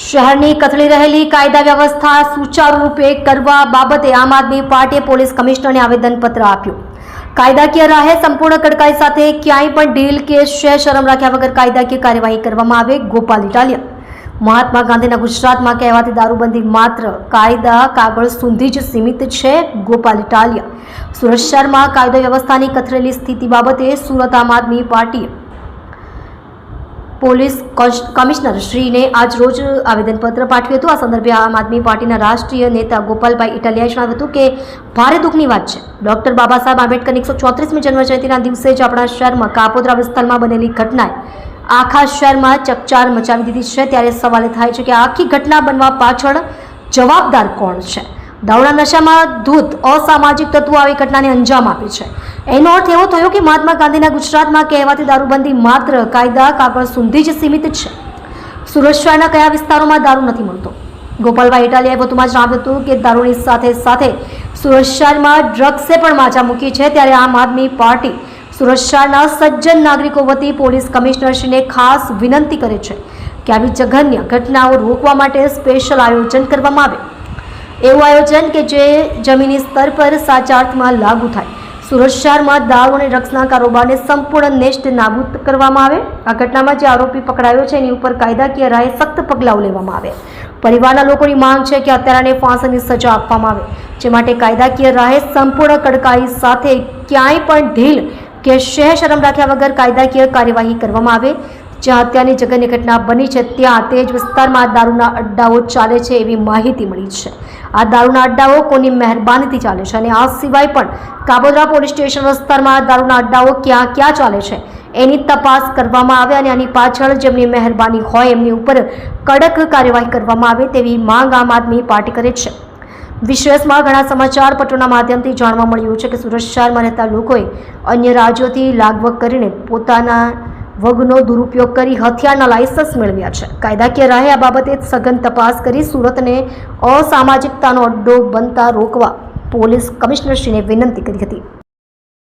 શહેરની કથળી રહેલી કાયદા વ્યવસ્થા સુચારુ રૂપે કરવા બાબતે આમ આદમી પાર્ટીએ પોલીસ કમિશનરને આવેદનપત્ર આપ્યું। કાયદાકીય રાહે સંપૂર્ણ કડકાઈ સાથે ક્યાંય પણ ઢીલ કે શરમ રાખ્યા વગર કાયદાકીય કાર્યવાહી કરવામાં આવે। ગોપાલ ઇટાલિયા। મહાત્મા ગાંધીના ગુજરાતમાં કહેવાતી દારૂબંધી માત્ર કાયદા કાગળ સુધી જ સીમિત છે। ગોપાલ ઇટાલિયા। સુરત શહેરમાં કાયદા વ્યવસ્થાની કથળેલી સ્થિતિ બાબતે સુરત આમ આદમી પાર્ટીએ પોલીસ કમિશનર શ્રીને આજ રોજ આવેદનપત્ર પાઠવ્યું હતું। આ સંદર્ભે આમ આદમી પાર્ટીના રાષ્ટ્રીય નેતા ગોપાલભાઈ ઇટાલિયાએ જણાવ્યું હતું કે ભારે દુઃખની વાત છે, ડોક્ટર બાબા સાહેબ આંબેડકરની 134મી જન્મજયંતિના દિવસે જ આપણા શહેરમાં કાપોદ્રા વિસ્તારમાં બનેલી ઘટનાએ આખા શહેરમાં ચકચાર મચાવી દીધી છે। ત્યારે સવાલ થાય છે કે આખી ઘટના બનવા પાછળ જવાબદાર કોણ છે? દારૂના નશામાં ધૂત અસામાજિક તત્વો આવી ઘટનાને અંજામ આપે છે। એનો અર્થ એવો થયો કે મહાત્મા ગાંધીના ગુજરાતમાં કહેવાતી દારૂબંધી માત્ર કાયદા કાગળ સુધી જ સીમિત છે। સુરત શહેરના કયા વિસ્તારોમાં દારૂ નથી મળતો? ગોપાલભાઈ ઇટાલિયાએ વધુમાં જણાવ્યું હતું કે દારૂની સાથે સાથે સુરત શહેરમાં ડ્રગ્સે પણ માજા મૂકી છે। ત્યારે આમ આદમી પાર્ટી સુરત શહેરના સજ્જન નાગરિકો વતી પોલીસ કમિશનરશ્રીને ખાસ વિનંતી કરે છે કે આવી જઘન્ય ઘટનાઓ રોકવા માટે સ્પેશિયલ આયોજન કરવામાં આવે। એવું આયોજન કે જે જમીની સ્તર પર સાચા અર્થમાં લાગુ થાય। સુરત શહેરમાં દારૂ અને ડ્રગ્સના કારોબારને સંપૂર્ણ નેસ્ત નાબૂદ કરવામાં આવે। આ ઘટનામાં જે આરોપી પકડાયો છે એની ઉપર કાયદાકીય રાહે સખ્ત પગલાઓ લેવામાં આવે। પરિવારના લોકોની માંગ છે કે હત્યારાને ફાંસીની સજા આપવામાં આવે, જે માટે કાયદાકીય રાહે સંપૂર્ણ કડકાઈ સાથે ક્યાંય પણ ઢીલ કે શરમ રાખ્યા વગર કાયદાકીય કાર્યવાહી કરવામાં આવે। જ્યાં હત્યાની જઘન્ય ઘટના બની છે ત્યાં તે જ વિસ્તારમાં દારૂના અડ્ડાઓ ચાલે છે એવી માહિતી મળી છે। આ દારૂના અડ્ડાઓ કોની મહેરબાનીથી ચાલે છે અને આ સિવાય પણ કાપોદ્રા પોલીસ સ્ટેશન વિસ્તારમાં દારૂના અડ્ડાઓ ક્યાં ક્યાં ચાલે છે એની તપાસ કરવામાં આવે અને આની પાછળ જેમની મહેરબાની હોય એમની ઉપર કડક કાર્યવાહી કરવામાં આવે તેવી માંગ આમ આદમી પાર્ટી કરે છે। વિશેષમાં ઘણા સમાચાર પત્રોના માધ્યમથી જાણવા મળ્યું છે કે સુરત શહેરમાં રહેતા લોકોએ અન્ય રાજ્યોથી લાગવગ કરીને પોતાના વગનો દુરુપયોગ કરી હથિયારના લાયસન્સ મેળવ્યા છે। કાયદાકીય રાહે આ બાબતે સઘન તપાસ કરી સુરતને અસામાજિકતાનો અડ્ડો બનતા રોકવા પોલીસ કમિશનરશ્રીને વિનંતી કરી હતી।